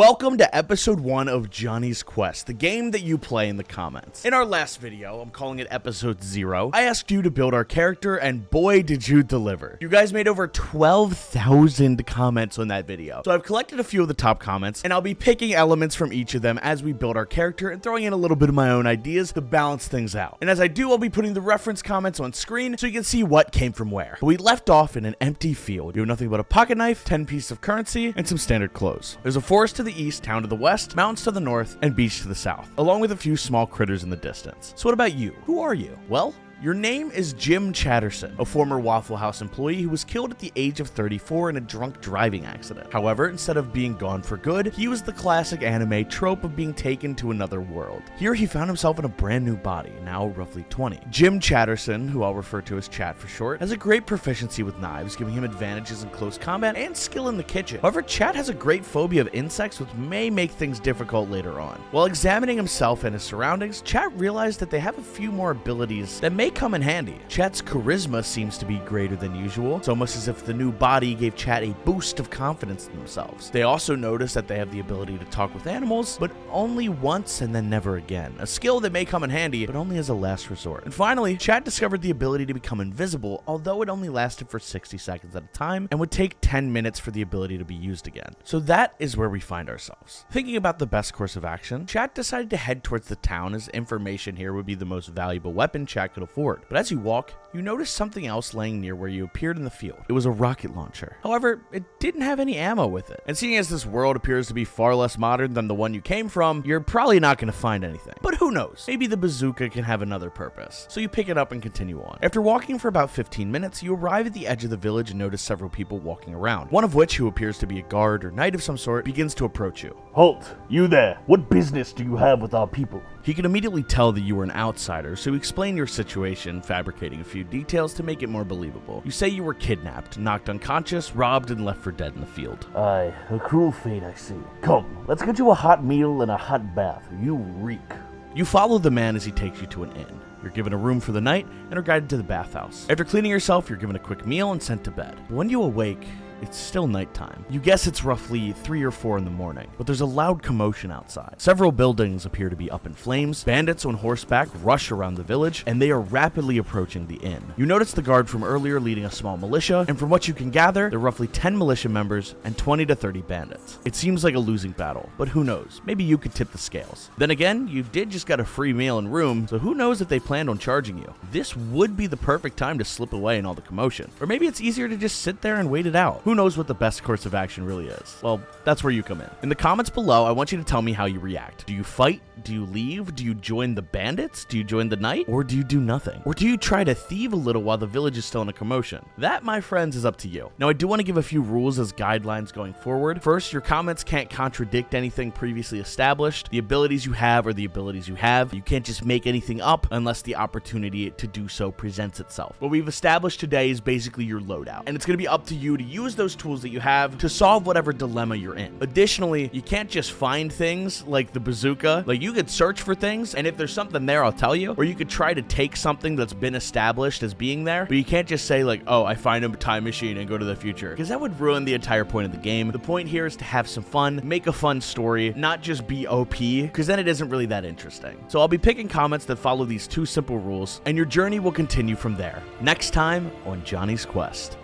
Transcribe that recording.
Welcome to episode 1 of Jonny's Quest, the game that you play in the comments. In our last video, I'm calling it episode 0, I asked you to build our character, and boy did you deliver. You guys made over 12,000 comments on that video. So I've collected a few of the top comments, and I'll be picking elements from each of them as we build our character and throwing in a little bit of my own ideas to balance things out. And as I do, I'll be putting the reference comments on screen so you can see what came from where. But we left off in an empty field. You have nothing but a pocket knife, 10 pieces of currency, and some standard clothes. There's a forest to the east, town to the west, mountains to the north, and beach to the south, along with a few small critters in the distance. So what about you? Who are you? Well, your name is Jim Chatterson, a former Waffle House employee who was killed at the age of 34 in a drunk driving accident. However, instead of being gone for good, he was the classic anime trope of being taken to another world. Here he found himself in a brand new body, now roughly 20. Jim Chatterson, who I'll refer to as Chat for short, has a great proficiency with knives, giving him advantages in close combat and skill in the kitchen. However, Chat has a great phobia of insects, which may make things difficult later on. While examining himself and his surroundings, Chat realized that they have a few more abilities that may come in handy. Chat's charisma seems to be greater than usual. It's almost as if the new body gave Chat a boost of confidence in themselves. They also notice that they have the ability to talk with animals, but only once and then never again. A skill that may come in handy, but only as a last resort. And finally, Chat discovered the ability to become invisible, although it only lasted for 60 seconds at a time and would take 10 minutes for the ability to be used again. So that is where we find ourselves. Thinking about the best course of action, Chat decided to head towards the town, as information here would be the most valuable weapon Chat could afford. But as you walk, you notice something else laying near where you appeared in the field. It was a rocket launcher. However, it didn't have any ammo with it. And seeing as this world appears to be far less modern than the one you came from, you're probably not going to find anything. But who knows? Maybe the bazooka can have another purpose. So you pick it up and continue on. After walking for about 15 minutes, you arrive at the edge of the village and notice several people walking around. One of which, who appears to be a guard or knight of some sort, begins to approach you. Halt! You there! What business do you have with our people? He could immediately tell that you were an outsider, so explain your situation, fabricating a few details to make it more believable. You say you were kidnapped, knocked unconscious, robbed, and left for dead in the field. Aye, a cruel fate I see. Come, let's get you a hot meal and a hot bath. You reek. You follow the man as he takes you to an inn. You're given a room for the night and are guided to the bathhouse. After cleaning yourself, you're given a quick meal and sent to bed. But when you awake, it's still nighttime. You guess it's roughly 3 or 4 in the morning, but there's a loud commotion outside. Several buildings appear to be up in flames. Bandits on horseback rush around the village, and they are rapidly approaching the inn. You notice the guard from earlier leading a small militia, and from what you can gather, there are roughly 10 militia members and 20 to 30 bandits. It seems like a losing battle, but who knows? Maybe you could tip the scales. Then again, you did just get a free meal and room, so who knows if they planned on charging you. This would be the perfect time to slip away in all the commotion. Or maybe it's easier to just sit there and wait it out. Who knows what the best course of action really is? Well, that's where you come in. In the comments below, I want you to tell me how you react. Do you fight? Do you leave? Do you join the bandits? Do you join the knight? Or do you do nothing? Or do you try to thieve a little while the village is still in a commotion? That, my friends, is up to you. Now, I do want to give a few rules as guidelines going forward. First, your comments can't contradict anything previously established. The abilities you have are the abilities you have. You can't just make anything up unless the opportunity to do so presents itself. What we've established today is basically your loadout, and it's going to be up to you to use those tools that you have to solve whatever dilemma you're in. Additionally, you can't just find things like the bazooka. Like, you could search for things, and if there's something there, I'll tell you. Or you could try to take something that's been established as being there, but you can't just say like, oh, I find a time machine and go to the future, because that would ruin the entire point of the game. The point here is to have some fun, make a fun story, not just be OP, because then it isn't really that interesting. So I'll be picking comments that follow these 2 simple rules, and your journey will continue from there. Next time on Jonny's Quest.